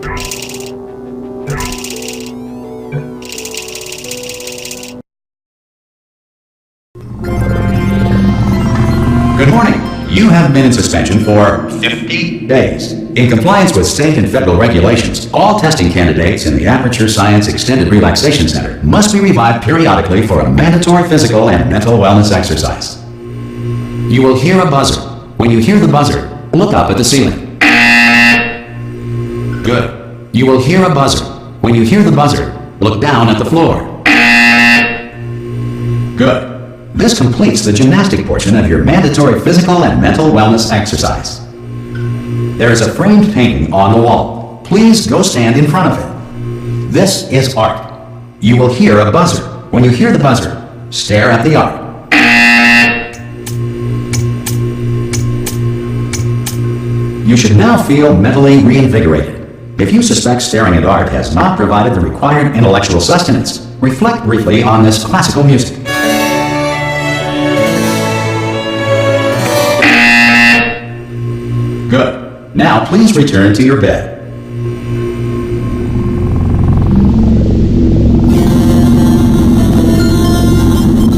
Good morning. You have been in suspension for 50 days. In compliance with state and federal regulations, all testing candidates in the Aperture Science Extended Relaxation Center must be revived periodically for a mandatory physical and mental wellness exercise. You will hear a buzzer. When you hear the buzzer, look up at the ceiling. Good. You will hear a buzzer. When you hear the buzzer, look down at the floor. Good. This completes the gymnastic portion of your mandatory physical and mental wellness exercise. There is a framed painting on the wall. Please go stand in front of it. This is art. You will hear a buzzer. When you hear the buzzer, stare at the art. You should now feel mentally reinvigorated. If you suspect staring at art has not provided the required intellectual sustenance, reflect briefly on this classical music. Good. Now please return to your bed.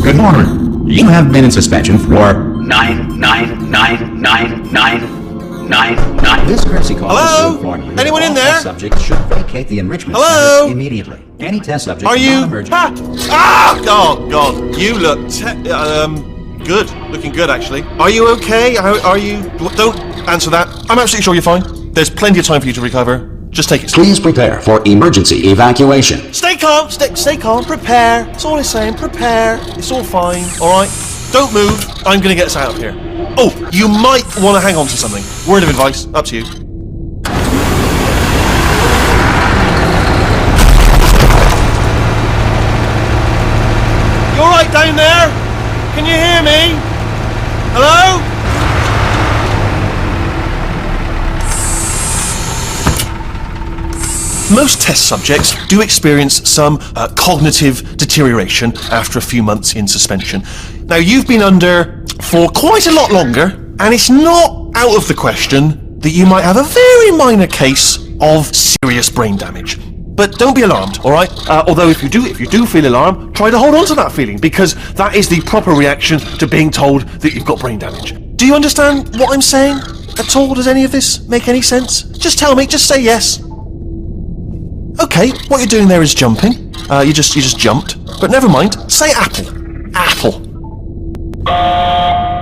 Good morning. You have been in suspension for 9. This courtesy call is to inform you. Anyone in there? All subjects should vacate the enrichment center immediately. Any test subject Are you? non-emergent. Oh God! You look good. Looking good, actually. Are you okay? Are you? Don't answer that. I'm absolutely sure you're fine. There's plenty of time for you to recover. Just take it slow. Please prepare for emergency evacuation. Stay calm. Stay calm. Prepare. That's all I'm saying. Prepare. It's all fine. All right. Don't move. I'm gonna get us out of here. Oh, you might want to hang on to something. Word of advice. Up to you. You all right down there? Can you hear me? Hello? Most test subjects do experience some cognitive deterioration after a few months in suspension. Now, you've been under for quite a lot longer, and it's not out of the question that you might have a very minor case of serious brain damage. But don't be alarmed, all right? Although if you do feel alarmed, try to hold on to that feeling, because that is the proper reaction to being told that you've got brain damage. Do you understand what I'm saying at all? Does any of this make any sense? Just tell me. Just say yes. Okay, what you're doing there is jumping. You just jumped. But never mind. Say apple. Apple.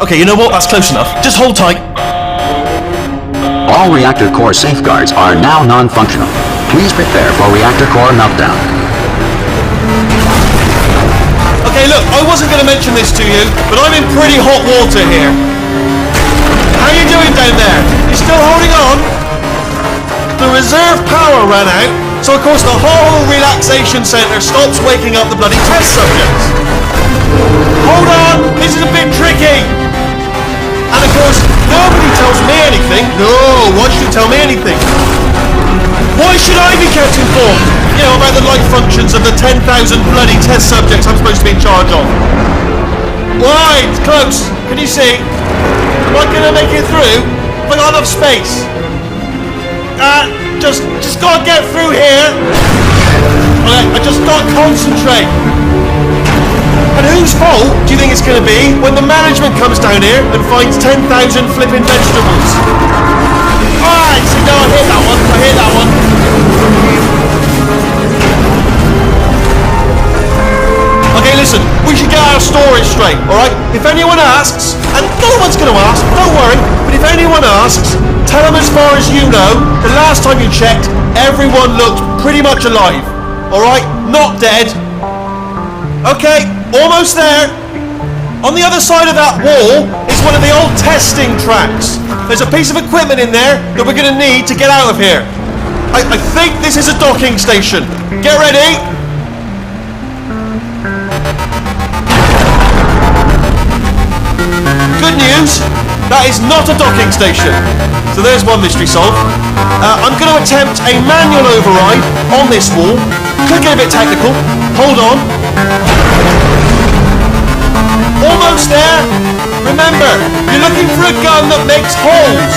Okay, you know what? That's close enough. Just hold tight. All reactor core safeguards are now non-functional. Please prepare for reactor core meltdown. Okay, look, I wasn't going to mention this to you, but I'm in pretty hot water here. How you doing down there? You still holding on? The reserve power ran out, so of course the whole relaxation centre stops waking up the bloody test subjects. Hold on, this is a bit tricky. And of course, nobody tells me anything. No, why should you tell me anything? Why should I be kept informed? You know, about the life functions of the 10,000 bloody test subjects I'm supposed to be in charge of. Why? It's close. Can you see? Am I gonna make it through? Have I got enough space? Just gotta get through here. Alright, I just gotta concentrate. And whose fault do you think it's gonna be when the management comes down here and finds 10,000 flipping vegetables? Alright, so no, I hear that one. Okay, listen, we should get our story straight, alright? If anyone asks, and no one's gonna ask, don't worry, but if anyone asks, tell them as far as you know, the last time you checked, everyone looked pretty much alive, alright? Not dead. Okay, almost there. On the other side of that wall is one of the old testing tracks. There's a piece of equipment in there that we're going to need to get out of here. I think this is a docking station. Get ready. Good news, that is not a docking station. So there's one mystery solved. I'm going to attempt a manual override on this wall. Could get a bit technical. Hold on. Almost there. Remember, you're looking for a gun that makes holes.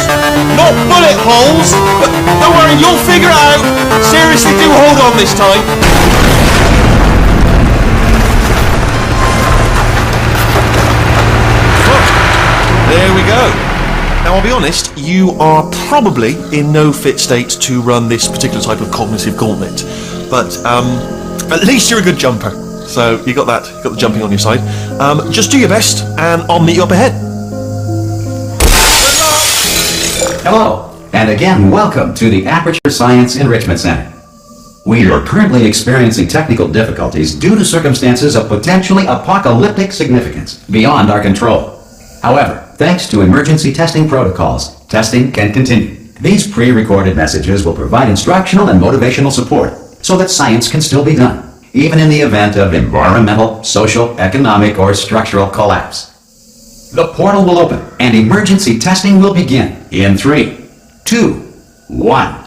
Not bullet holes, but don't worry, you'll figure it out. on this time. There we go. Now, I'll be honest, you are probably in no fit state to run this particular type of cognitive gauntlet, but at least you're a good jumper. So you got that, you got the jumping on your side. Just do your best, and I'll meet you up ahead. Hello, and again, welcome to the Aperture Science Enrichment Center. We are currently experiencing technical difficulties due to circumstances of potentially apocalyptic significance beyond our control. However, thanks to emergency testing protocols, testing can continue. These pre-recorded messages will provide instructional and motivational support so that science can still be done, even in the event of environmental, social, economic, or structural collapse. The portal will open and emergency testing will begin in 3, 2, 1.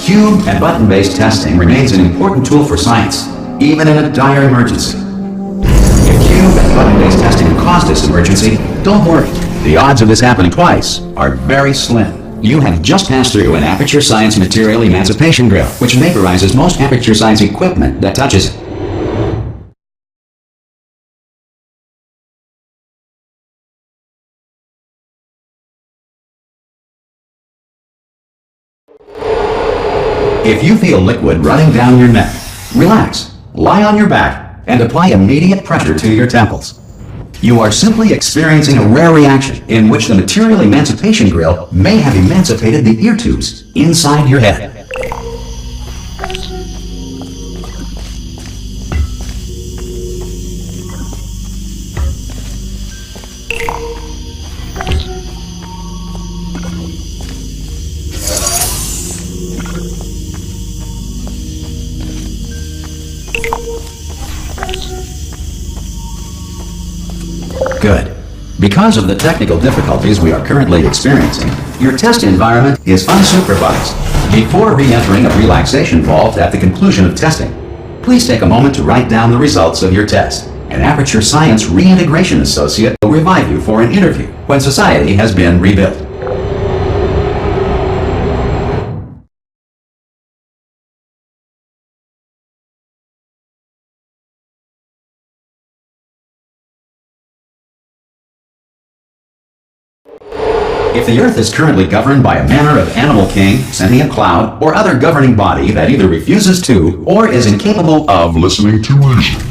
Cube and button-based testing remains an important tool for science, even in a dire emergency. If cube and button-based testing caused this emergency, don't worry. The odds of this happening twice are very slim. You have just passed through an Aperture Science material emancipation drill, which vaporizes most Aperture Science equipment that touches it. If you feel liquid running down your neck, relax, lie on your back, and apply immediate pressure to your temples. You are simply experiencing a rare reaction in which the material emancipation grill may have emancipated the ear tubes inside your head. Good. Because of the technical difficulties we are currently experiencing, your test environment is unsupervised. Before re-entering a relaxation vault at the conclusion of testing, please take a moment to write down the results of your test. An Aperture Science Reintegration Associate will revive you for an interview when society has been rebuilt. If the Earth is currently governed by a manner of animal king, sentient cloud, or other governing body that either refuses to or is incapable of listening to reason.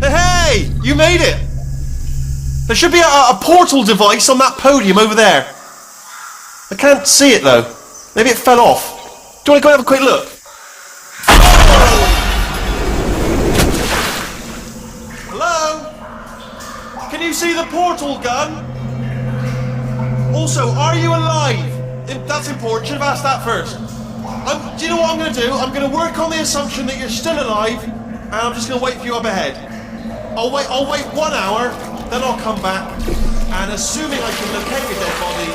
Hey! You made it! There should be a portal device on that podium over there. I can't see it though. Maybe it fell off. Do you want to go and have a quick look? Can you see the portal gun? Also, are you alive? That's important. Should have asked that first. Do you know what I'm going to do? I'm going to work on the assumption that you're still alive, and I'm just going to wait for you up ahead. I'll wait 1 hour, then I'll come back, and assuming I can locate your dead body,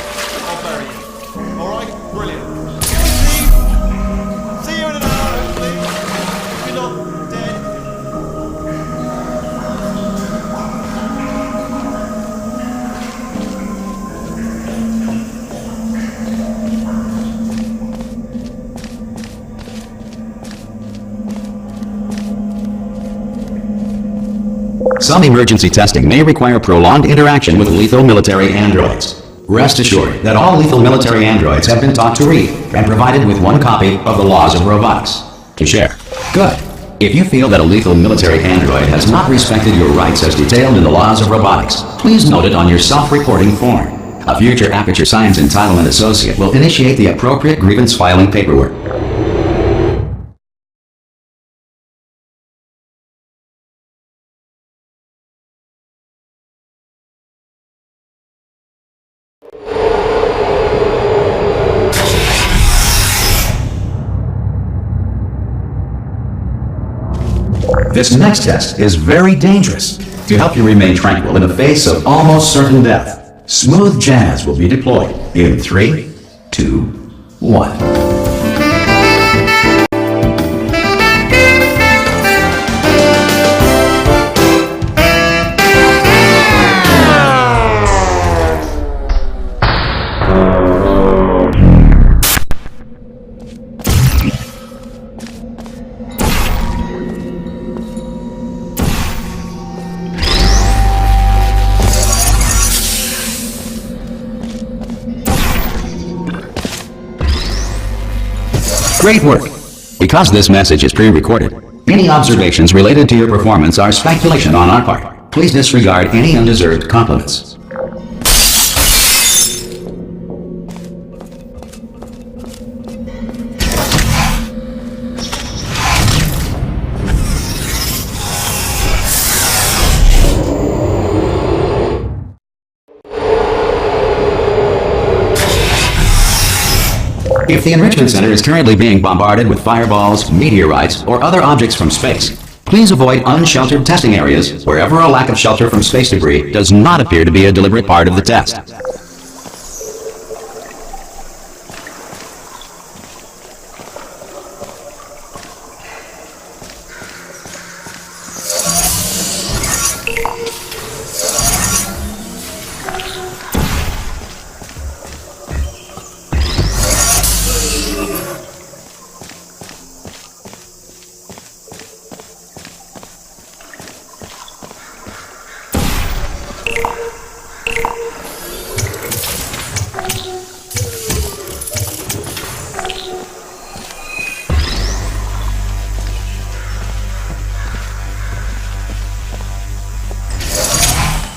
I'll bury you. All right? Brilliant. See you in an hour, hopefully. If you're not dead. Some emergency testing may require prolonged interaction with lethal military androids. Rest assured that all lethal military androids have been taught to read and provided with one copy of the laws of robotics to share. Good. If you feel that a lethal military android has not respected your rights as detailed in the laws of robotics, please note it on your self-reporting form. A future Aperture Science Entitlement Associate will initiate the appropriate grievance filing paperwork. This next test is very dangerous. To help you remain tranquil in the face of almost certain death, smooth jazz will be deployed in 3, 2, 1. Great work! Because this message is pre-recorded, any observations related to your performance are speculation on our part. Please disregard any undeserved compliments. If the Enrichment Center is currently being bombarded with fireballs, meteorites, or other objects from space, please avoid unsheltered testing areas wherever a lack of shelter from space debris does not appear to be a deliberate part of the test.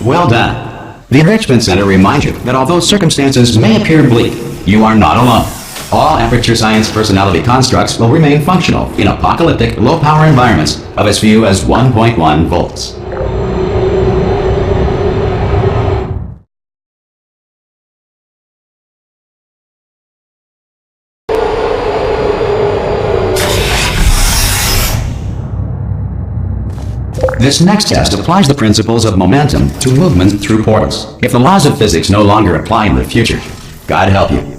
Well done. The Enrichment Center reminds you that although circumstances may appear bleak, you are not alone. All Aperture Science personality constructs will remain functional in apocalyptic, low-power environments of as few as 1.1 volts. This next test applies the principles of momentum to movement through portals. If the laws of physics no longer apply in the future, God help you.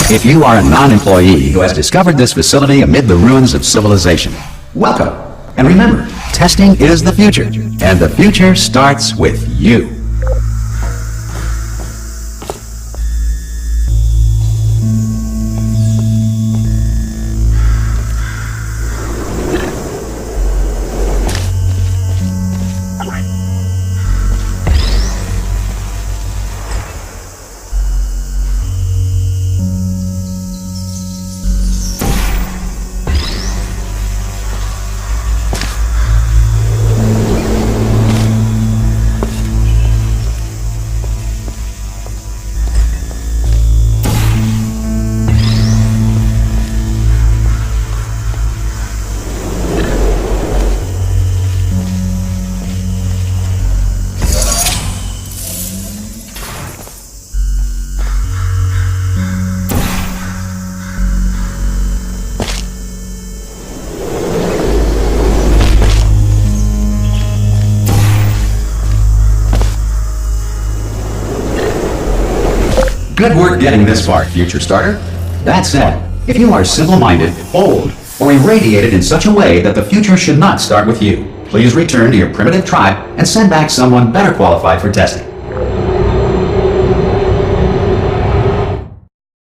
If you are a non-employee who has discovered this facility amid the ruins of civilization, welcome. And remember, testing is the future, and the future starts with you. Good work getting this far, future starter. That said, if you are simple-minded, bold, or irradiated in such a way that the future should not start with you, please return to your primitive tribe and send back someone better qualified for testing.